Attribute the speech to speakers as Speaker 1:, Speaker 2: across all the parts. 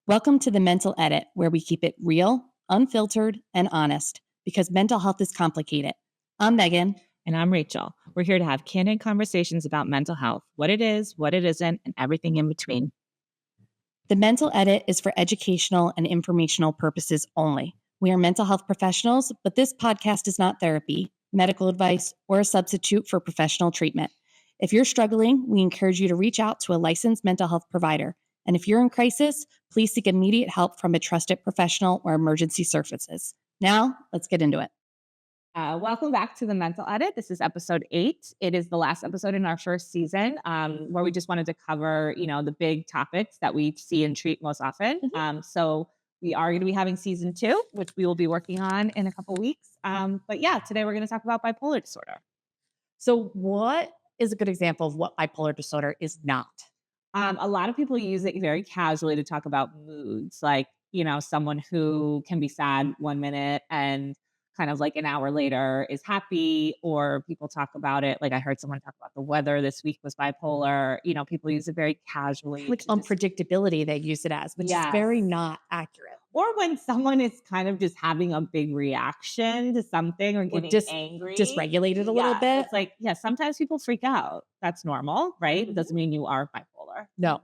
Speaker 1: Welcome to the Mental Edit, where we keep it real, unfiltered, and honest because mental health is complicated. I'm Megan.
Speaker 2: And I'm Rachel. We're here to have candid conversations about mental health, what it is, what it isn't, and everything in between.
Speaker 1: The Mental Edit is for educational and informational purposes only. We are mental health professionals, but this podcast is not therapy, medical advice, or a substitute for professional treatment. If you're struggling, we encourage you to reach out to a licensed mental health provider. And if you're in crisis, please seek immediate help from a trusted professional or emergency services. Now, let's get into it.
Speaker 2: Welcome back to the Mental Edit. This is episode 8. It is the last episode in our first season, where we just wanted to cover, the big topics that we see and treat most often. So we are going to be having season 2, which we will be working on in a couple weeks. But yeah, today we're going to talk about bipolar disorder.
Speaker 1: So, what is a good example of what bipolar disorder is not?
Speaker 2: A lot of people use it very casually to talk about moods, like, someone who can be sad 1 minute and kind of like an hour later is happy, or people talk about it. Like I heard someone talk about the weather this week was bipolar. People use it very casually.
Speaker 1: Like unpredictability, they use it as, which is very not accurate.
Speaker 2: Or when someone is kind of just having a big reaction to something or getting angry.
Speaker 1: Dysregulated a little bit.
Speaker 2: It's like, sometimes people freak out. That's normal, right? It doesn't mean you are bipolar.
Speaker 1: No.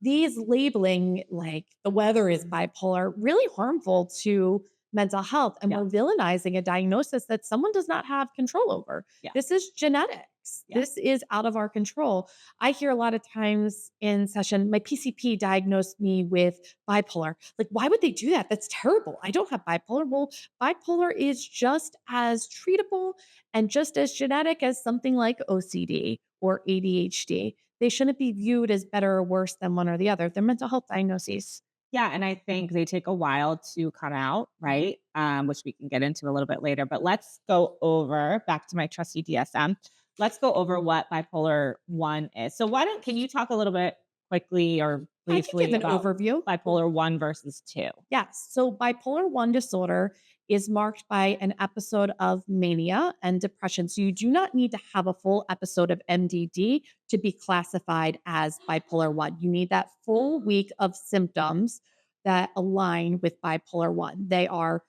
Speaker 1: These labeling, like the weather is bipolar, really harmful to mental health. And we're villainizing a diagnosis that someone does not have control over. This is genetics. This is out of our control. I hear a lot of times in session, my PCP diagnosed me with bipolar. Like, why would they do that? That's terrible. I don't have bipolar. Well, bipolar is just as treatable and just as genetic as something like OCD or ADHD. They shouldn't be viewed as better or worse than one or the other. They're mental health diagnoses.
Speaker 2: Yeah, and I think they take a while to come out, right? Which we can get into a little bit later. But let's go over, back to my trusty DSM, let's go over what bipolar 1 is. So can you talk a little bit quickly or briefly
Speaker 1: about an overview?
Speaker 2: Bipolar 1 versus 2?
Speaker 1: Yes. So bipolar 1 disorder is marked by an episode of mania and depression. So you do not need to have a full episode of MDD to be classified as bipolar 1. You need that full week of symptoms that align with bipolar 1. They are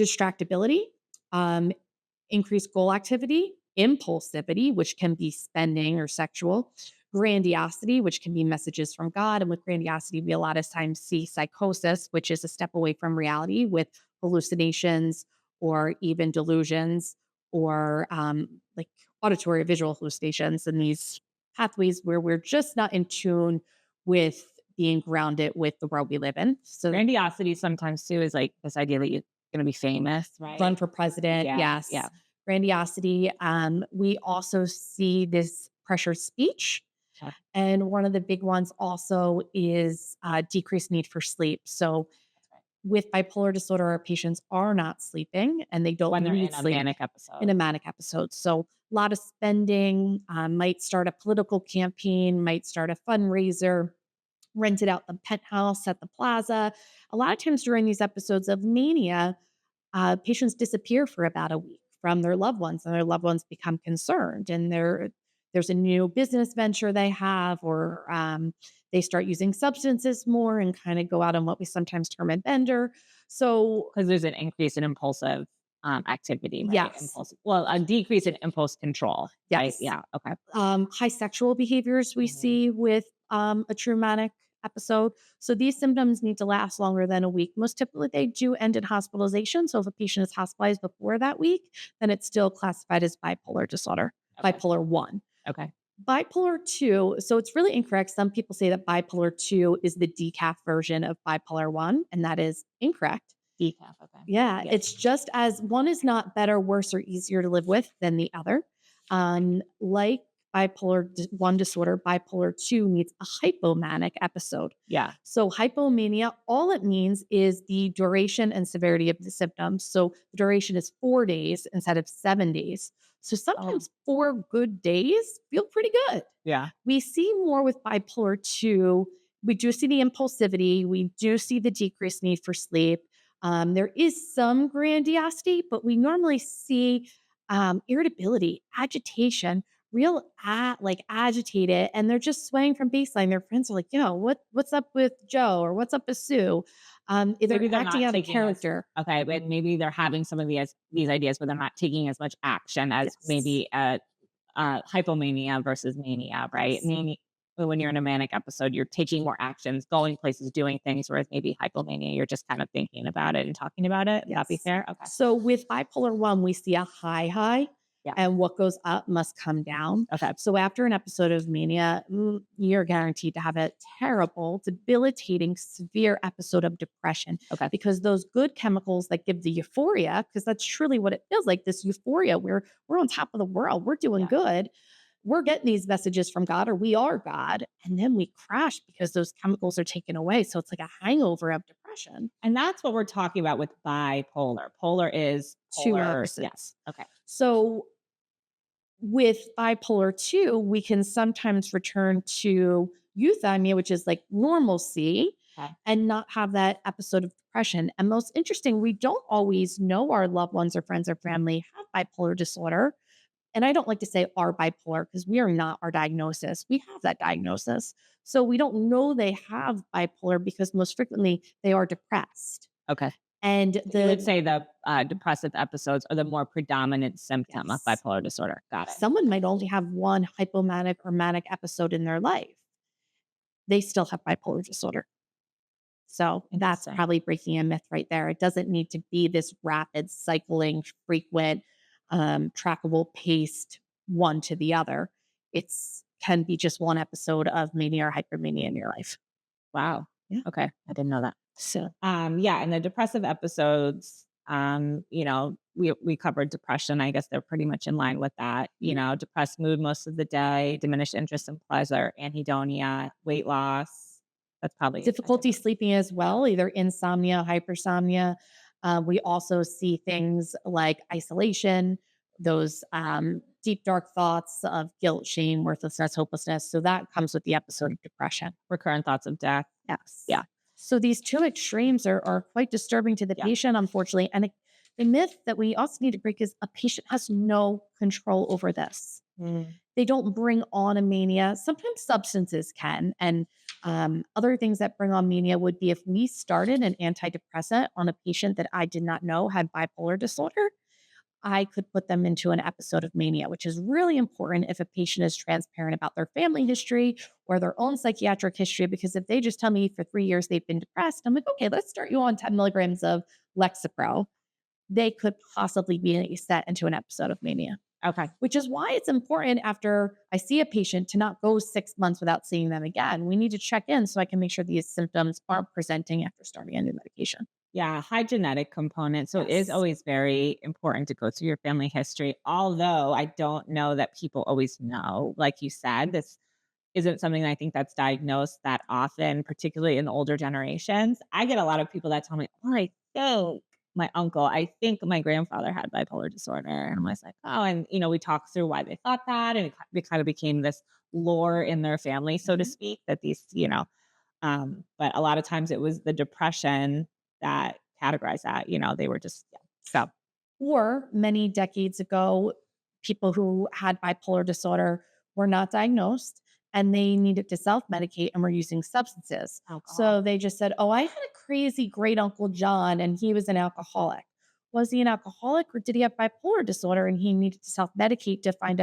Speaker 1: distractibility, increased goal activity, impulsivity, which can be spending or sexual, grandiosity, which can be messages from God. And with grandiosity, we a lot of times see psychosis, which is a step away from reality with hallucinations or even delusions or like auditory or visual hallucinations and these pathways where we're just not in tune with being grounded with the world we live in.
Speaker 2: So grandiosity sometimes too is like this idea that you're going to be famous, right?
Speaker 1: Run for president. Yes.
Speaker 2: Yeah.
Speaker 1: Grandiosity. We also see this pressure speech.
Speaker 2: Sure.
Speaker 1: And one of the big ones also is decreased need for sleep. So with bipolar disorder, our patients are not sleeping and they don't
Speaker 2: when they're
Speaker 1: need
Speaker 2: in a
Speaker 1: sleep
Speaker 2: manic episode.
Speaker 1: In a manic episode. So a lot of spending, might start a political campaign, might start a fundraiser, rented out the penthouse at the plaza. A lot of times during these episodes of mania, patients disappear for about a week from their loved ones, and their loved ones become concerned. And there's a new business venture they have, or they start using substances more and kind of go out on what we sometimes term a bender. So,
Speaker 2: because there's an increase in impulsive activity, right?
Speaker 1: Yes.
Speaker 2: A decrease in impulse control.
Speaker 1: Yes.
Speaker 2: Right? Yeah. Okay.
Speaker 1: High sexual behaviors we see with a traumatic episode. So these symptoms need to last longer than a week. Most typically, they do end in hospitalization. So if a patient is hospitalized before that week, then it's still classified as bipolar disorder, bipolar 1.
Speaker 2: Okay.
Speaker 1: Bipolar 2, so it's really incorrect. Some people say that bipolar 2 is the decaf version of bipolar 1, and that is incorrect.
Speaker 2: Decaf, okay.
Speaker 1: Yeah, it's just as one is not better, worse, or easier to live with than the other. Like bipolar 1 disorder, bipolar 2 needs a hypomanic episode.
Speaker 2: Yeah.
Speaker 1: So hypomania, all it means is the duration and severity of the symptoms. So the duration is 4 days instead of 7 days. So sometimes 4 good days feel pretty good.
Speaker 2: Yeah.
Speaker 1: We see more with bipolar 2. We do see the impulsivity. We do see the decreased need for sleep. There is some grandiosity, but we normally see irritability, agitation, like agitated, and they're just swaying from baseline. Their friends are like, "Yo, what's up with Joe or what's up with Sue?" They're
Speaker 2: Maybe they're
Speaker 1: acting
Speaker 2: not
Speaker 1: out of
Speaker 2: taking as
Speaker 1: character.
Speaker 2: okay, but maybe they're having some of these ideas, but they're not taking as much action as
Speaker 1: Yes.
Speaker 2: maybe hypomania versus mania, right?
Speaker 1: Yes.
Speaker 2: Mania, when you're in a manic episode, you're taking more actions, going places, doing things, whereas maybe hypomania, you're just kind of thinking about it and talking about it. Would that be
Speaker 1: Yes.
Speaker 2: fair? Okay.
Speaker 1: So with bipolar 1, we see a high,
Speaker 2: Yeah.
Speaker 1: and what goes up must come down.
Speaker 2: Okay.
Speaker 1: So after an episode of mania, you're guaranteed to have a terrible, debilitating, severe episode of depression
Speaker 2: Okay.
Speaker 1: because those good chemicals that give the euphoria, because that's truly what it feels like, this euphoria, we're on top of the world, we're doing
Speaker 2: Yeah.
Speaker 1: good. We're getting these messages from God or we are God, and then we crash because those chemicals are taken away. So it's like a hangover of depression.
Speaker 2: And that's what we're talking about with bipolar. Polar is
Speaker 1: Two
Speaker 2: polar. Yes.
Speaker 1: opposites.
Speaker 2: Okay.
Speaker 1: So with bipolar 2, we can sometimes return to euthymia, which is like normalcy,
Speaker 2: Okay.
Speaker 1: and not have that episode of depression. And most interesting, we don't always know our loved ones or friends or family have bipolar disorder. And I don't like to say are bipolar because we are not our diagnosis. We have that diagnosis. So we don't know they have bipolar because most frequently they are depressed.
Speaker 2: Okay.
Speaker 1: And
Speaker 2: So you would
Speaker 1: the
Speaker 2: say the depressive episodes are the more predominant symptom of
Speaker 1: yes,
Speaker 2: bipolar disorder. Got it.
Speaker 1: someone
Speaker 2: Okay.
Speaker 1: might only have one hypomanic or manic episode in their life. They still have bipolar disorder. So that's
Speaker 2: Interesting.
Speaker 1: probably breaking a myth right there. It doesn't need to be this rapid, cycling, frequent, trackable, paced one to the other. It's can be just one episode of mania or hypermania in your life.
Speaker 2: Wow.
Speaker 1: Yeah.
Speaker 2: Okay. I didn't know that.
Speaker 1: So
Speaker 2: Yeah, and the depressive episodes, we covered depression. I guess they're pretty much in line with that. Depressed mood most of the day, diminished interest in pleasure, anhedonia, weight loss. That's probably a
Speaker 1: difficulty
Speaker 2: different.
Speaker 1: sleeping as well, either insomnia, hypersomnia. We also see things like isolation, those deep, dark thoughts of guilt, shame, worthlessness, hopelessness. So that comes with the episode of depression.
Speaker 2: Recurrent thoughts of death.
Speaker 1: Yes.
Speaker 2: Yeah.
Speaker 1: So these two extremes are quite disturbing to the
Speaker 2: Yeah.
Speaker 1: patient, unfortunately. And the myth that we also need to break is a patient has no control over this.
Speaker 2: Mm.
Speaker 1: They don't bring on a mania. Sometimes substances can. And other things that bring on mania would be if we started an antidepressant on a patient that I did not know had bipolar disorder, I could put them into an episode of mania, which is really important if a patient is transparent about their family history or their own psychiatric history. Because if they just tell me for 3 years they've been depressed, I'm like, okay, let's start you on 10 milligrams of Lexapro. They could possibly be set into an episode of mania,
Speaker 2: Okay.
Speaker 1: which is why it's important after I see a patient to not go 6 months without seeing them again. We need to check in so I can make sure these symptoms aren't presenting after starting a new medication.
Speaker 2: Yeah, high genetic component. So it is
Speaker 1: Yes.
Speaker 2: always very important to go through your family history. Although I don't know that people always know. Like you said, this isn't something I think that's diagnosed that often, particularly in the older generations. I get a lot of people that tell me, "Oh, I think my uncle, I think my grandfather had bipolar disorder." And I'm always like, "Oh," and we talk through why they thought that, and it kind of became this lore in their family, so to
Speaker 1: Mhm.
Speaker 2: speak, that but a lot of times it was the depression that categorized that. They were just yeah. So
Speaker 1: Or many decades ago, people who had bipolar disorder were not diagnosed and they needed to self medicate and were using substances.
Speaker 2: alcohol.
Speaker 1: So they just said, "Oh, I had a crazy great uncle John and he was an alcoholic." Was he an alcoholic or did he have bipolar disorder and he needed to self medicate to find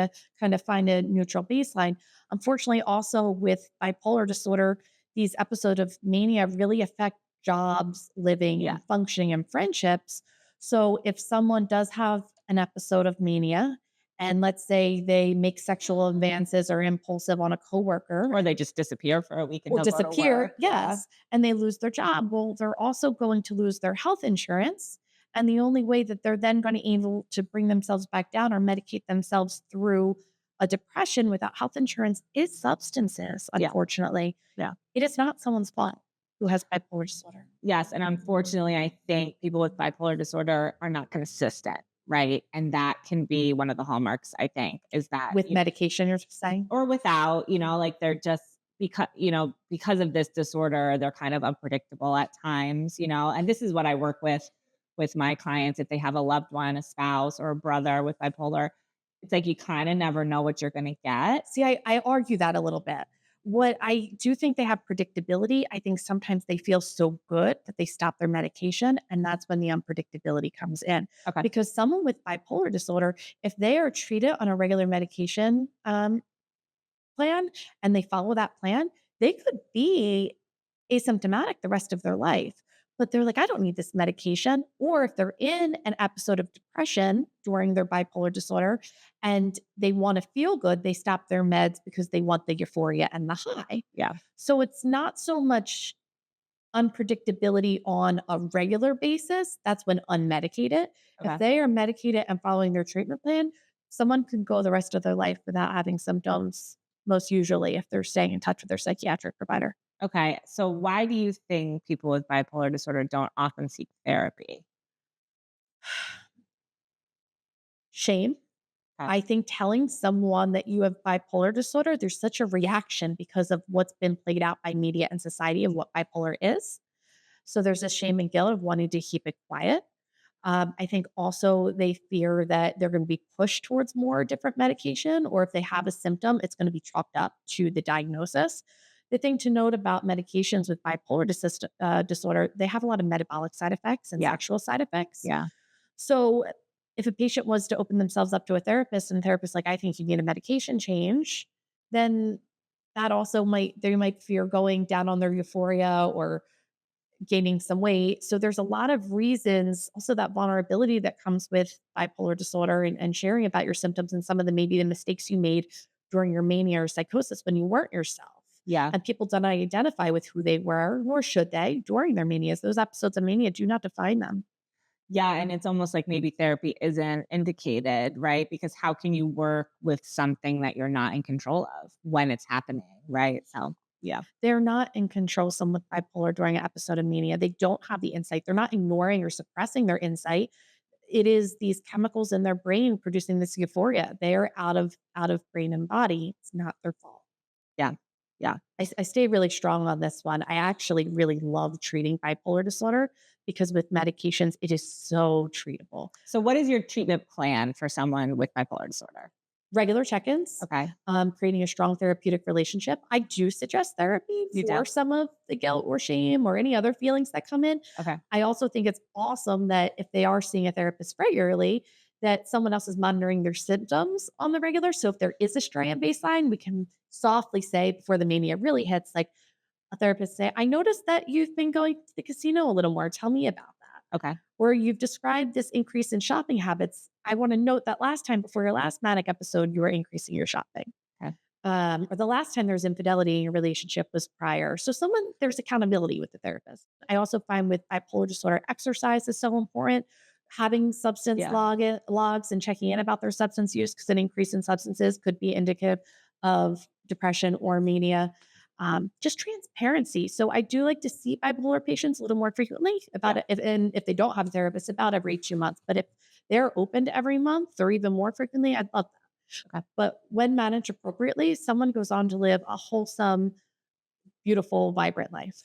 Speaker 1: a neutral baseline? Unfortunately, also with bipolar disorder, these episodes of mania really affect jobs, living,
Speaker 2: Yeah.
Speaker 1: and functioning and friendships. So if someone does have an episode of mania, and let's say they make sexual advances or impulsive on a coworker
Speaker 2: Or they just disappear for a week and
Speaker 1: or
Speaker 2: don't go to work.
Speaker 1: disappear,
Speaker 2: Yeah.
Speaker 1: yes, and they lose their job, well, they're also going to lose their health insurance. And the only way that they're then going to be able to bring themselves back down or medicate themselves through a depression without health insurance is substances,
Speaker 2: Yeah.
Speaker 1: unfortunately.
Speaker 2: Yeah.
Speaker 1: It is not someone's fault who has bipolar disorder.
Speaker 2: Yes, and unfortunately, I think people with bipolar disorder are not consistent, right? And that can be one of the hallmarks, I think, is that
Speaker 1: With medication, you're saying?
Speaker 2: or without, like they're just because of this disorder, they're kind of unpredictable at times, and this is what I work with my clients if they have a loved one, a spouse or a brother with bipolar. It's like you kinda never know what you're gonna get.
Speaker 1: See, I argue that a little bit. What I do think they have predictability. I think sometimes they feel so good that they stop their medication, and that's when the unpredictability comes in.
Speaker 2: Okay.
Speaker 1: Because someone with bipolar disorder, if they are treated on a regular medication plan and they follow that plan, they could be asymptomatic the rest of their life. But they're like, I don't need this medication. Or if they're in an episode of depression during their bipolar disorder and they want to feel good, they stop their meds because they want the euphoria and the high.
Speaker 2: Yeah.
Speaker 1: So it's not so much unpredictability on a regular basis. That's when unmedicated. If
Speaker 2: Okay.
Speaker 1: they are medicated and following their treatment plan, someone could go the rest of their life without having symptoms, most usually if they're staying in touch with their psychiatric provider.
Speaker 2: Okay. So why do you think people with bipolar disorder don't often seek therapy?
Speaker 1: Shame.
Speaker 2: Okay.
Speaker 1: I think telling someone that you have bipolar disorder, there's such a reaction because of what's been played out by media and society of what bipolar is. So there's a shame and guilt of wanting to keep it quiet. I think also they fear that they're going to be pushed towards more different medication, or if they have a symptom, it's going to be chalked up to the diagnosis. The thing to note about medications with bipolar disorder, they have a lot of metabolic side effects and
Speaker 2: Yeah.
Speaker 1: sexual side effects.
Speaker 2: Yeah.
Speaker 1: So if a patient was to open themselves up to a therapist and the therapist like, I think you need a medication change, then that also they might fear going down on their euphoria or gaining some weight. So there's a lot of reasons, also that vulnerability that comes with bipolar disorder and sharing about your symptoms and some of the maybe the mistakes you made during your mania or psychosis when you weren't yourself.
Speaker 2: Yeah.
Speaker 1: And people don't identify with who they were, nor should they during their manias. Those episodes of mania do not define them.
Speaker 2: Yeah, and it's almost like maybe therapy isn't indicated, right? Because how can you work with something that you're not in control of when it's happening, right? So, yeah.
Speaker 1: They're not in control, someone with bipolar during an episode of mania. They don't have the insight. They're not ignoring or suppressing their insight. It is these chemicals in their brain producing this euphoria. They're out of brain and body. It's not their fault.
Speaker 2: Yeah. Yeah.
Speaker 1: I stay really strong on this one. I actually really love treating bipolar disorder because with medications, it is so treatable.
Speaker 2: So what is your treatment plan for someone with bipolar disorder?
Speaker 1: Regular check-ins,
Speaker 2: Okay.
Speaker 1: creating a strong therapeutic relationship. I do suggest therapy
Speaker 2: You
Speaker 1: for
Speaker 2: do?
Speaker 1: some of the guilt or shame or any other feelings that come in.
Speaker 2: Okay.
Speaker 1: I also think it's awesome that if they are seeing a therapist regularly, that someone else is monitoring their symptoms on the regular. So if there is a stray and baseline, we can softly say before the mania really hits, like a therapist say, I noticed that you've been going to the casino a little more. Tell me about that.
Speaker 2: Okay.
Speaker 1: Or you've described this increase in shopping habits. I want to note that last time before your last manic episode, you were increasing your shopping.
Speaker 2: Okay.
Speaker 1: Or the last time there was infidelity in your relationship was prior. So there's accountability with the therapist. I also find with bipolar disorder, exercise is so important. Having substance
Speaker 2: Yeah.
Speaker 1: logs and checking in about their substance use because an increase in substances could be indicative of depression or mania. Just transparency. So I do like to see bipolar patients a little more frequently about
Speaker 2: Yeah.
Speaker 1: it. If they don't have a therapist, about every 2 months. But if they're open to every month or even more frequently, I'd love that.
Speaker 2: Okay.
Speaker 1: But when managed appropriately, someone goes on to live a wholesome, beautiful, vibrant life.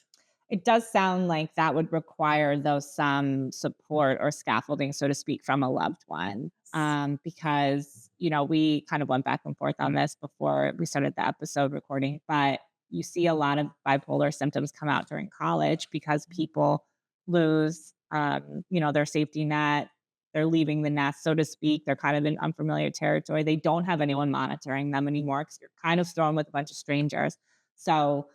Speaker 2: It does sound like that would require, though, some support or scaffolding, so to speak, from a loved one. Because, we kind of went back and forth on this before we started the episode recording, but you see a lot of bipolar symptoms come out during college because people lose, their safety net. They're leaving the nest, so to speak. They're kind of in unfamiliar territory. They don't have anyone monitoring them anymore because you're kind of thrown with a bunch of strangers. So,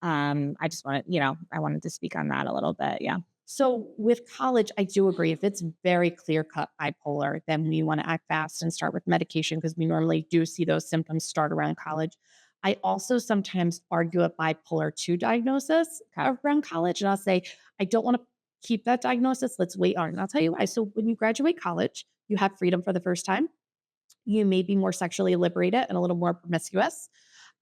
Speaker 2: I just I wanted to speak on that a little bit. Yeah.
Speaker 1: So with college, I do agree. If it's very clear cut bipolar, then we want to act fast and start with medication because we normally do see those symptoms start around college. I also sometimes argue a bipolar 2 diagnosis
Speaker 2: Okay.
Speaker 1: around college. And I'll say, I don't want to keep that diagnosis. Let's wait on it. And I'll tell you why. So when you graduate college, you have freedom for the first time. You may be more sexually liberated and a little more promiscuous,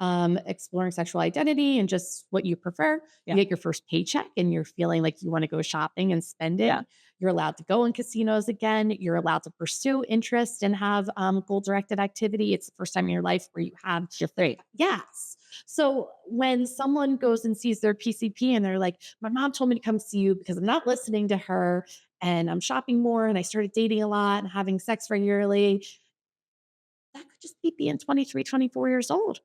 Speaker 1: exploring sexual identity and just what you prefer. You
Speaker 2: Yeah.
Speaker 1: get your first paycheck and you're feeling like you want to go shopping and spend it.
Speaker 2: Yeah.
Speaker 1: You're allowed to go in casinos again. You're allowed to pursue interest and have goal directed activity. It's the first time in your life where you have,
Speaker 2: You're free.
Speaker 1: yes. So when someone goes and sees their PCP and they're like, my mom told me to come see you because I'm not listening to her and I'm shopping more and I started dating a lot and having sex regularly, that could just be being 23, 24 years old.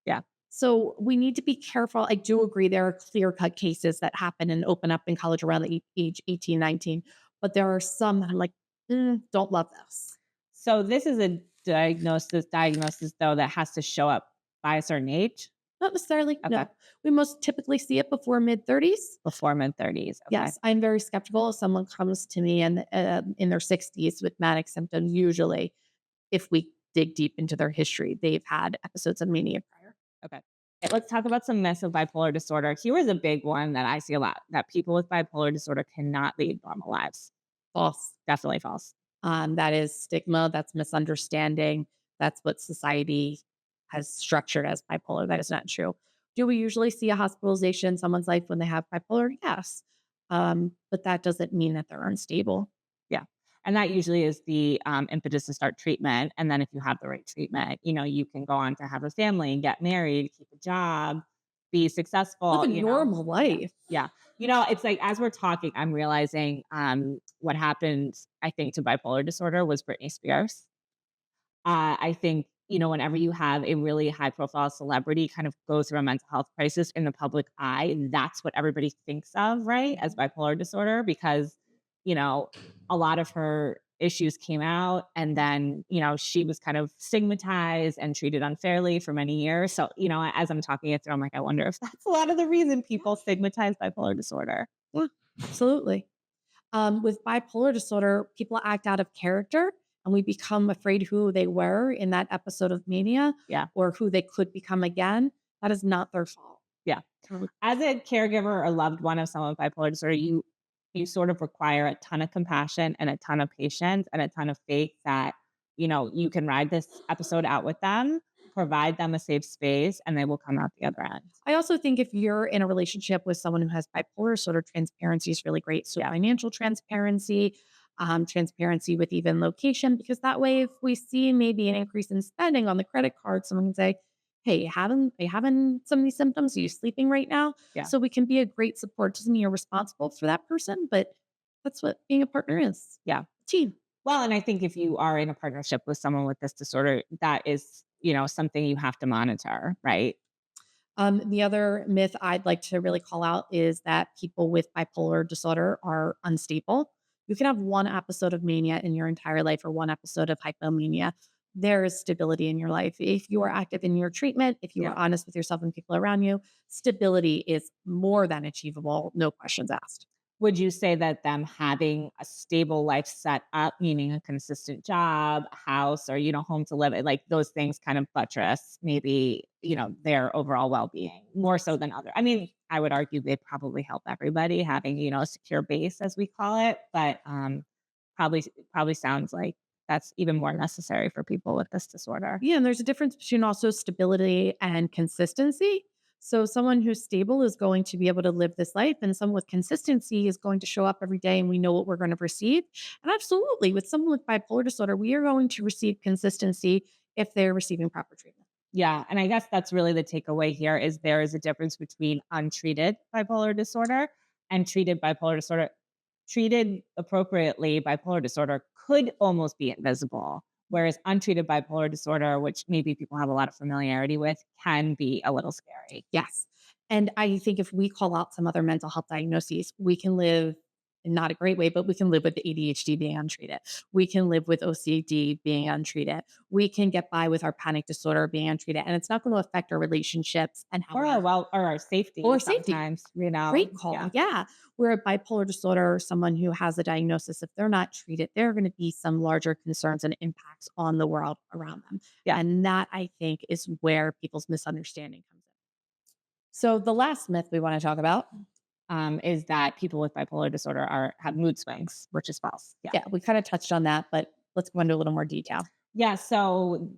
Speaker 2: Yeah.
Speaker 1: So we need to be careful. I do agree there are clear cut cases that happen and open up in college around the age 18, 19. But there are some that I'm like, don't love this.
Speaker 2: So this is a diagnosis though that has to show up by a certain age?
Speaker 1: Not necessarily.
Speaker 2: Okay.
Speaker 1: No, we most typically see it before mid 30s.
Speaker 2: Before mid-30s. Okay.
Speaker 1: Yes, I'm very skeptical if someone comes to me and in their 60s with manic symptoms. Usually, if we dig deep into their history, they've had episodes of mania prior.
Speaker 2: Okay. Let's talk about some myths of bipolar disorder. Here is a big one that I see a lot, that people with bipolar disorder cannot lead normal lives.
Speaker 1: False.
Speaker 2: Definitely false.
Speaker 1: That is stigma. That's misunderstanding. That's what society has structured as bipolar. That is not true. Do we usually see a hospitalization in someone's life when they have bipolar? Yes. But that doesn't mean that they're unstable.
Speaker 2: Yeah. And that usually is the impetus to start treatment. And then if you have the right treatment, you can go on to have a family and get married, keep a job, be
Speaker 1: Live
Speaker 2: successful,
Speaker 1: a normal
Speaker 2: Yeah.
Speaker 1: life.
Speaker 2: Yeah. It's like as we're talking, I'm realizing what happened, I think, to bipolar disorder was Britney Spears. I think, whenever you have a really high profile celebrity kind of go through a mental health crisis in the public eye, that's what everybody thinks of, right? As bipolar disorder, because, you know, a lot of her issues came out and then, she was kind of stigmatized and treated unfairly for many years. So, as I'm talking it through, I'm like, I wonder if that's a lot of the reason people stigmatize bipolar disorder.
Speaker 1: Yeah, absolutely. With bipolar disorder, people act out of character and we become afraid who they were in that episode of mania
Speaker 2: Yeah.
Speaker 1: or who they could become again. That is not their fault.
Speaker 2: Yeah.
Speaker 1: Mm.
Speaker 2: As a caregiver or loved one of someone with bipolar disorder, you sort of require a ton of compassion and a ton of patience and a ton of faith that, you can ride this episode out with them, provide them a safe space, and they will come out the other end.
Speaker 1: I also think if you're in a relationship with someone who has bipolar disorder, transparency is really great. So
Speaker 2: Yeah.
Speaker 1: financial transparency, transparency with even location, because that way, if we see maybe an increase in spending on the credit card, someone can say, "Hey, having some of these symptoms? Are you sleeping right now?"
Speaker 2: Yeah.
Speaker 1: So we can be a great support. Doesn't mean you're responsible for that person, but that's what being a partner is.
Speaker 2: Yeah.
Speaker 1: Team.
Speaker 2: Well, and I think if you are in a partnership with someone with this disorder, that is, something you have to monitor, right?
Speaker 1: The other myth I'd like to really call out is that people with bipolar disorder are unstable. You can have one episode of mania in your entire life or one episode of hypomania. There is stability in your life. If you are active in your treatment, if you are
Speaker 2: Yeah.
Speaker 1: honest with yourself and people around you, stability is more than achievable, no questions asked.
Speaker 2: Would you say that them having a stable life set up, meaning a consistent job, house, or, home to live, like those things kind of buttress maybe, their overall well-being more so than other. I mean, I would argue they probably help everybody having, a secure base as we call it, but probably probably sounds like that's even more necessary for people with this disorder.
Speaker 1: Yeah, and there's a difference between also stability and consistency. So someone who's stable is going to be able to live this life, and someone with consistency is going to show up every day, and we know what we're going to receive. And absolutely, with someone with bipolar disorder, we are going to receive consistency if they're receiving proper treatment.
Speaker 2: Yeah, and I guess that's really the takeaway here is there is a difference between untreated bipolar disorder and treated bipolar disorder. Treated appropriately, bipolar disorder could almost be invisible, whereas untreated bipolar disorder, which maybe people have a lot of familiarity with, can be a little scary.
Speaker 1: Yes. And I think if we call out some other mental health diagnoses, we can live in not a great way, but we can live with ADHD being untreated. We can live with OCD being untreated. We can get by with our panic disorder being untreated. And it's not going to affect our relationships and how
Speaker 2: Or
Speaker 1: we're
Speaker 2: our safety
Speaker 1: or safety.
Speaker 2: sometimes,
Speaker 1: Great call.
Speaker 2: Yeah.
Speaker 1: Yeah. Where a bipolar disorder or someone who has a diagnosis, if they're not treated, there are going to be some larger concerns and impacts on the world around them.
Speaker 2: Yeah.
Speaker 1: And that I think is where people's misunderstanding comes in. So the last myth we want to talk about.
Speaker 2: Is that people with bipolar disorder have mood swings, which is false. Yeah.
Speaker 1: Yeah, we kind of touched on that, but let's go into a little more detail.
Speaker 2: Yeah. So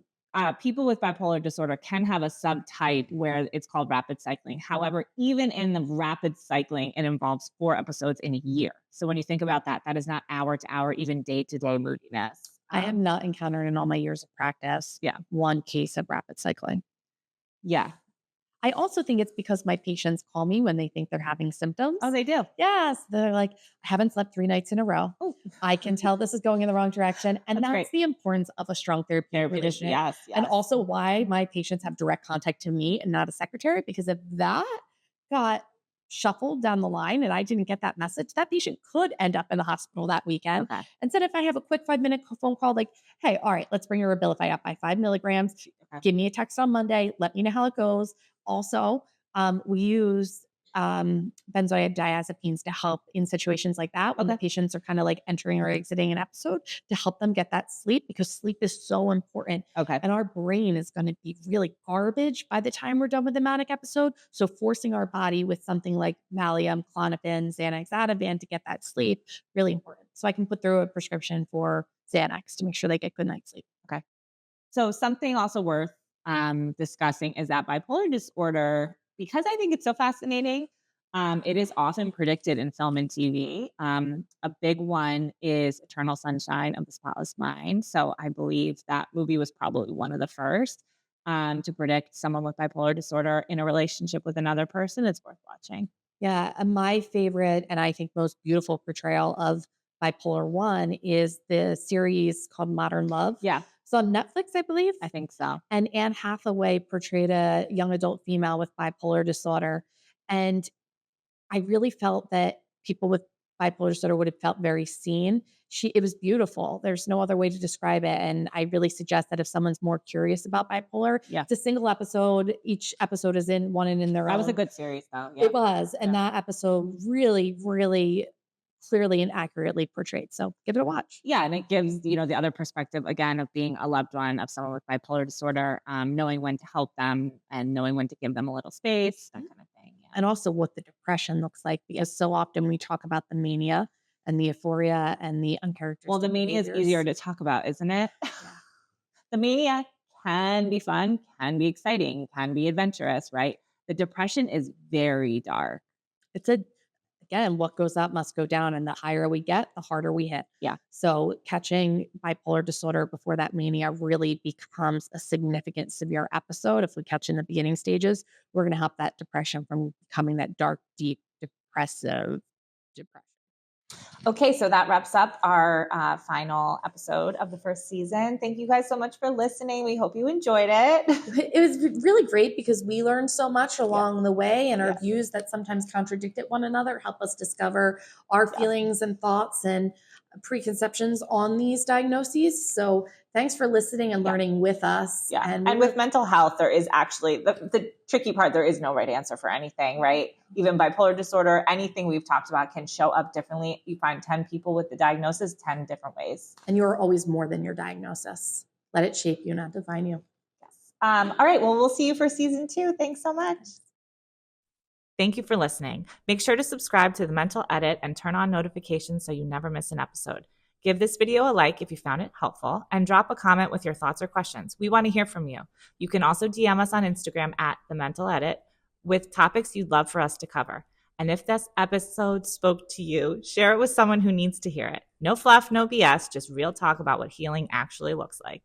Speaker 2: people with bipolar disorder can have a subtype where it's called rapid cycling. However, even in the rapid cycling, it involves 4 episodes in a year. So when you think about that, that is not hour to hour, even day to day moodiness.
Speaker 1: I have not encountered in all my years of practice
Speaker 2: Yeah.
Speaker 1: one case of rapid cycling.
Speaker 2: Yeah.
Speaker 1: I also think it's because my patients call me when they think they're having symptoms.
Speaker 2: Oh, they do.
Speaker 1: Yes. They're like, I haven't slept 3 nights in a row.
Speaker 2: Oh,
Speaker 1: I can tell this is going in the wrong direction. And
Speaker 2: that's
Speaker 1: that's
Speaker 2: great.
Speaker 1: the importance of a strong therapeutic
Speaker 2: Therapeutic.
Speaker 1: relationship.
Speaker 2: Yes.
Speaker 1: And
Speaker 2: Yes.
Speaker 1: also why my patients have direct contact to me and not a secretary, because if that got shuffled down the line and I didn't get that message, that patient could end up in the hospital that weekend.
Speaker 2: Okay.
Speaker 1: Instead, if I have a quick 5-minute phone call, like, hey, all right, let's bring your Abilify up by 5 milligrams.
Speaker 2: Okay.
Speaker 1: Give me a text on Monday. Let me know how it goes. Also, we use benzodiazepines to help in situations like that when the patients are kind of like entering or exiting an episode, to help them get that sleep, because sleep is so important.
Speaker 2: Okay.
Speaker 1: And our brain is going to be really garbage by the time we're done with the manic episode. So forcing our body with something like Valium, Klonopin, Xanax, Ativan to get that sleep, really important. So I can put through a prescription for Xanax to make sure they get good night's sleep.
Speaker 2: Okay. So something also worth discussing is that bipolar disorder, because I think it's so fascinating, it is often predicted in film and TV. A big one is Eternal Sunshine of the Spotless Mind. So I believe that movie was probably one of the first to predict someone with bipolar disorder in a relationship with another person. It's worth watching.
Speaker 1: Yeah, and my favorite and I think most beautiful portrayal of bipolar 1 is the series called Modern Love.
Speaker 2: Yeah,
Speaker 1: It's on Netflix, I believe.
Speaker 2: I think so.
Speaker 1: And Anne Hathaway portrayed a young adult female with bipolar disorder. And I really felt that people with bipolar disorder would have felt very seen. It was beautiful. There's no other way to describe it. And I really suggest that if someone's more curious about bipolar,
Speaker 2: Yeah,
Speaker 1: it's a single episode. Each episode is in one and in their
Speaker 2: that was a
Speaker 1: own.
Speaker 2: good series, though. Yeah.
Speaker 1: It was. And that episode really, really clearly and accurately portrayed. So give it a watch.
Speaker 2: Yeah, and it gives, the other perspective again of being a loved one of someone with bipolar disorder, knowing when to help them and knowing when to give them a little space, that kind of thing. Yeah.
Speaker 1: And also what the depression looks like, because so often we talk about the mania and the euphoria and the uncharacteristic
Speaker 2: Well, the mania is easier to talk about, isn't it?
Speaker 1: Yeah.
Speaker 2: The mania can be fun, can be exciting, can be adventurous, right? The depression is very dark.
Speaker 1: It's again, what goes up must go down. And the higher we get, the harder we hit.
Speaker 2: Yeah.
Speaker 1: So catching bipolar disorder before that mania really becomes a significant severe episode. If we catch in the beginning stages, we're going to help that depression from becoming that dark, deep, depressive depression.
Speaker 2: Okay, so that wraps up our final episode of the first season. Thank you guys so much for listening. We hope you enjoyed it.
Speaker 1: It was really great because we learned so much along the way, and our views that sometimes contradicted one another help us discover our feelings and thoughts and preconceptions on these diagnoses. So thanks for listening and learning with us.
Speaker 2: Yeah. And with mental health, there is actually the tricky part. There is no right answer for anything, right? Even bipolar disorder, anything we've talked about can show up differently. You find 10 people with the diagnosis 10 different ways.
Speaker 1: And you're always more than your diagnosis. Let it shape you, not define you.
Speaker 2: Yes. All right. Well, we'll see you for season 2. Thanks so much. Thank you for listening. Make sure to subscribe to The Mental Edit and turn on notifications so you never miss an episode. Give this video a like if you found it helpful, and drop a comment with your thoughts or questions. We want to hear from you. You can also DM us on Instagram at The Mental Edit with topics you'd love for us to cover. And if this episode spoke to you, share it with someone who needs to hear it. No fluff, no BS, just real talk about what healing actually looks like.